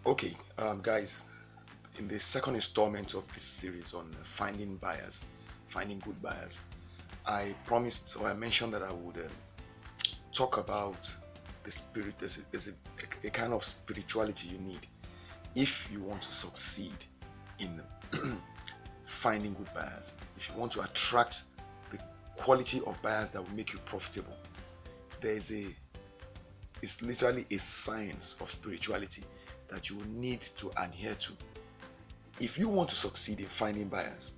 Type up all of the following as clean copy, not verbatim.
Okay, guys, in the second installment of this series on finding buyers, finding good buyers, I promised or I mentioned that I would talk about the spirit. There's a kind of spirituality you need if you want to succeed in finding good buyers. If you want to attract the quality of buyers that will make you profitable, there is a it's literally a science of spirituality that you will need to adhere to if you want to succeed in finding buyers.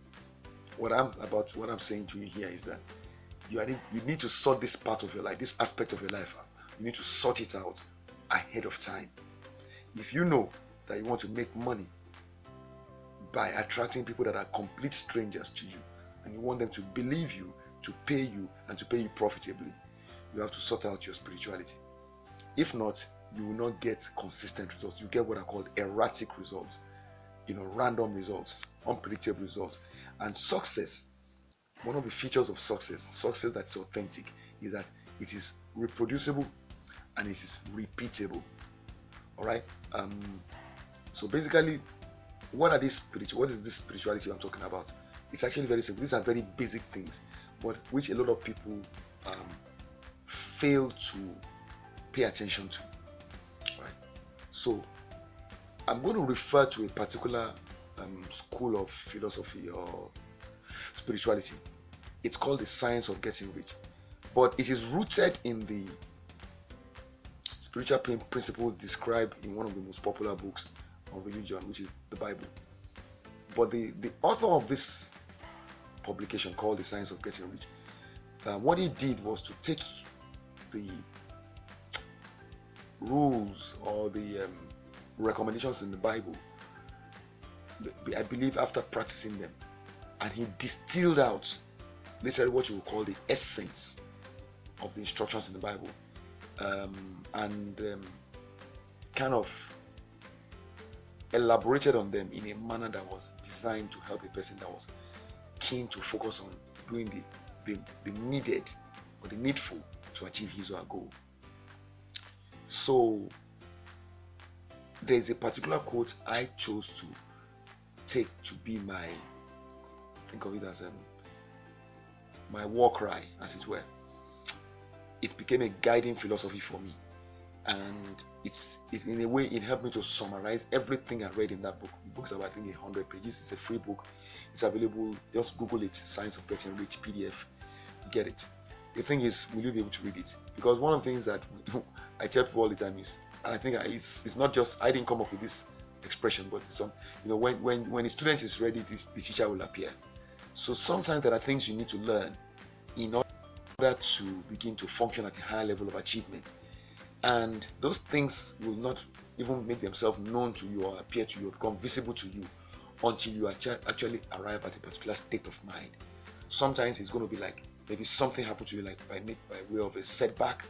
What I'm saying to you here is that you need to sort this part of your life, this aspect of your life out. You need to sort it out ahead of time. If you know that you want to make money by attracting people that are complete strangers to you, and you want them to believe you, to pay you, and to pay you profitably, you have to sort out your spirituality. If not, you will not get consistent results. You get what are called erratic results, random results, unpredictable results. And success, one of the features of success that's authentic, is that it is reproducible and it is repeatable. All right. So basically, what is this spirituality I'm talking about? It's actually very simple. These are very basic things, but which a lot of people fail to pay attention to. Right. So I'm going to refer to a particular school of philosophy or spirituality. It's called the science of getting rich, but it is rooted in the spiritual principles described in one of the most popular books on religion, which is the Bible. But the author of this publication, called the science of getting rich, what he did was to take the rules or the recommendations in the Bible, I believe, after practicing them, and he distilled out literally what you would call the essence of the instructions in the Bible, and kind of elaborated on them in a manner that was designed to help a person that was keen to focus on doing the needed or the needful to achieve his or her goal. So there's a particular quote I chose to take to be think of it as my war cry, as it were. It became a guiding philosophy for me, and it's in a way it helped me to summarize everything I read in that book. The book's about, I think, 100 pages. It's a free book. It's available. Just Google it, Science of Getting Rich PDF. Get it. The thing is, will you be able to read it? Because one of the things that I tell people all the time is, and I think it's not just I didn't come up with this expression, but it's when a student is ready, the teacher will appear. So sometimes there are things you need to learn in order to begin to function at a higher level of achievement, and those things will not even make themselves known to you or appear to you or become visible to you until you actually arrive at a particular state of mind. Sometimes it's going to be like maybe something happened to you, like by way of a setback,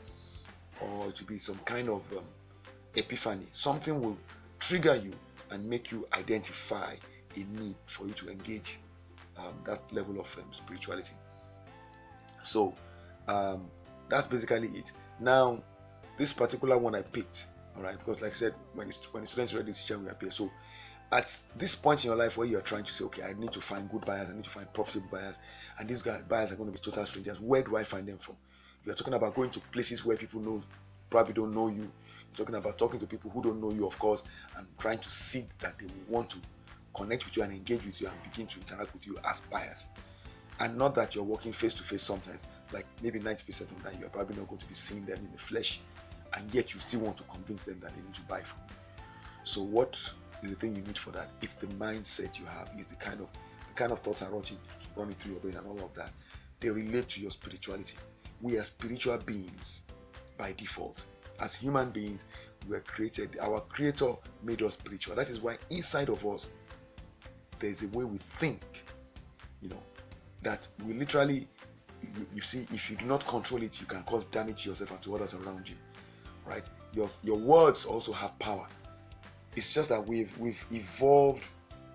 or to be some kind of epiphany. Something will trigger you and make you identify a need for you to engage that level of spirituality. So that's basically it. Now, this particular one I picked, all right, because like I said, when the students read, the teacher will appear. So at this point in your life where you're trying to say, okay, I need to find good buyers, I need to find profitable buyers, and these buyers are going to be total strangers, where do I find them from? You're talking about going to places where people probably don't know you. You're talking about talking to people who don't know you, of course, and trying to see that they will want to connect with you and engage with you and begin to interact with you as buyers. And not that you're working face to face sometimes, like maybe 90% of the time you're probably not going to be seeing them in the flesh, and yet you still want to convince them that they need to buy from you. So what is the thing you need for that? It's the mindset you have. It's the kind of thoughts are running through your brain and all of that. They relate to your spirituality. We are spiritual beings by default. As human beings, we were created. Our Creator made us spiritual. That is why inside of us, there's a way we think, that we literally, you see, if you do not control it, you can cause damage to yourself and to others around you, right? Your words also have power. It's just that we've evolved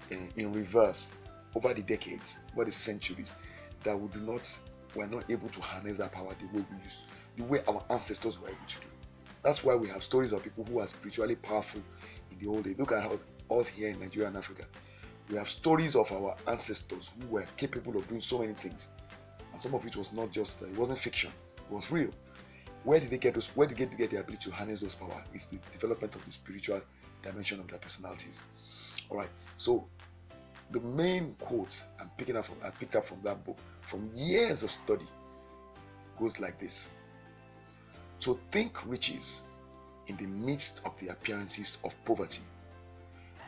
in reverse over the decades, over the centuries, that we're not able to harness that power the way our ancestors were able to do. That's why we have stories of people who are spiritually powerful in the old days. Look at us here in Nigeria and Africa. We have stories of our ancestors who were capable of doing so many things, and some of it was not just it wasn't fiction, it was real. Where did they get those? Where did they get the ability to harness those power? It's the development of the spiritual dimension of their personalities. All right. So the main quote I picked up from that book, from years of study, goes like this: to think riches in the midst of the appearances of poverty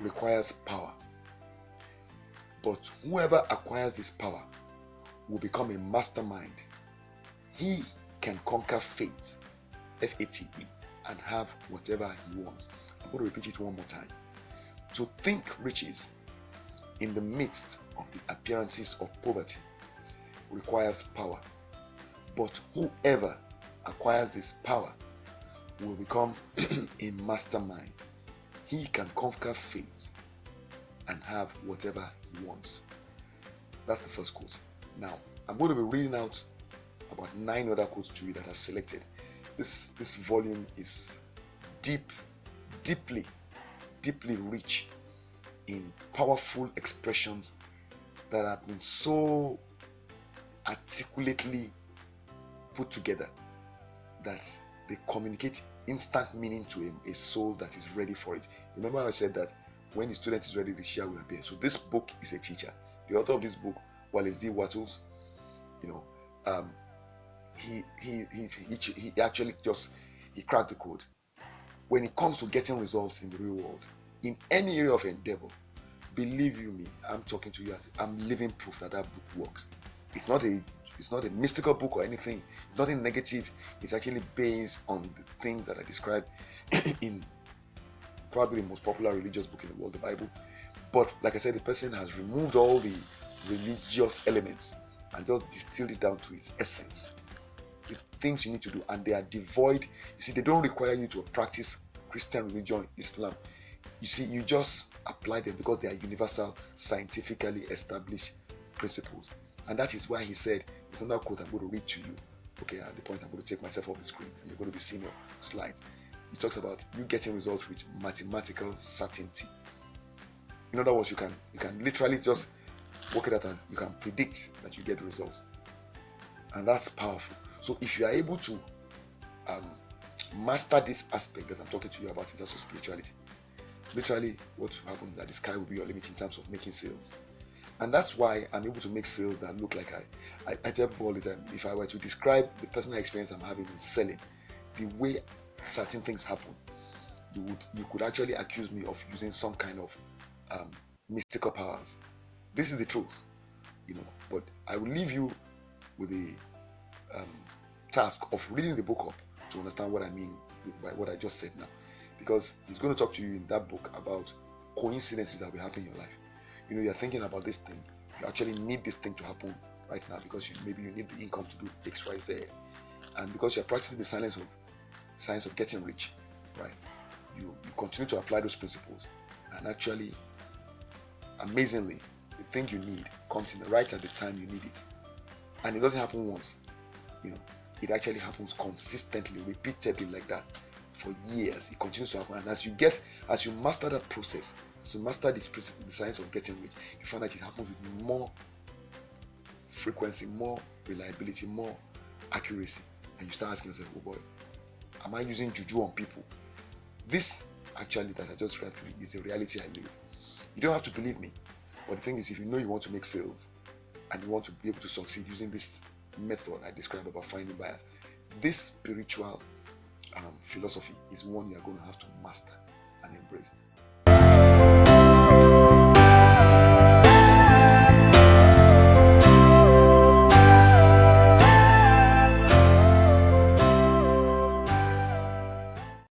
requires power, but whoever acquires this power will become a mastermind. He can conquer fate, F-A-T-E, and have whatever he wants. I'm going to repeat it one more time. To think riches in the midst of the appearances of poverty requires power, but whoever acquires this power will become a mastermind. He can conquer fate and have whatever he wants. That's the first quote. Now, I'm going to be reading out about 9 other quotes to you that I've selected. This volume is deeply rich in powerful expressions that have been so articulately put together that they communicate instant meaning to a soul that is ready for it. Remember I said that when the student is ready, the teacher will appear. So this book is a teacher. The author of this book, Wallace D. Wattles, he actually he cracked the code. When it comes to getting results in the real world, in any area of endeavor, believe you me, I'm talking to you as I'm living proof that book works. It's not a mystical book or anything. It's nothing negative. It's actually based on the things that I described in probably the most popular religious book in the world, the Bible. But like I said, the person has removed all the religious elements and just distilled it down to its essence. The things you need to do, and they are devoid. You see, they don't require you to practice Christian religion, Islam. You see, you just apply them because they are universal, scientifically established principles. And that is why he said, it's another quote I'm going to read to you. Okay, at the point I'm going to take myself off the screen and you're going to be seeing your slides. He talks about you getting results with mathematical certainty. In other words, you can literally just work it out and you can predict that you get results. And that's powerful. So if you are able to master this aspect that I'm talking to you about in terms of spirituality, literally what will happen is that the sky will be your limit in terms of making sales. And that's why I'm able to make sales that look like I tell people all the time, if I were to describe the personal experience I'm having in selling, the way certain things happen, you could actually accuse me of using some kind of mystical powers. This is the truth, but I will leave you with the task of reading the book up to understand what I mean by what I just said now, because he's going to talk to you in that book about coincidences that will happen in your life. You're thinking about this thing, you actually need this thing to happen right now because maybe you need the income to do X, Y, Z, and because you're practicing the science of getting rich, right? You continue to apply those principles, and actually, amazingly, the thing you need comes in right at the time you need it, and it doesn't happen once. It actually happens consistently, repeatedly, like that for years. It continues to happen, and as you master that process, as you master this principle, the science of getting rich, you find that it happens with more frequency, more reliability, more accuracy, and you start asking yourself, oh boy, am I using juju on people? This actually that I just described to you is the reality I live. You don't have to believe me, but the thing is, if you know you want to make sales and you want to be able to succeed using this method I described about finding buyers, this spiritual philosophy is one you are going to have to master and embrace.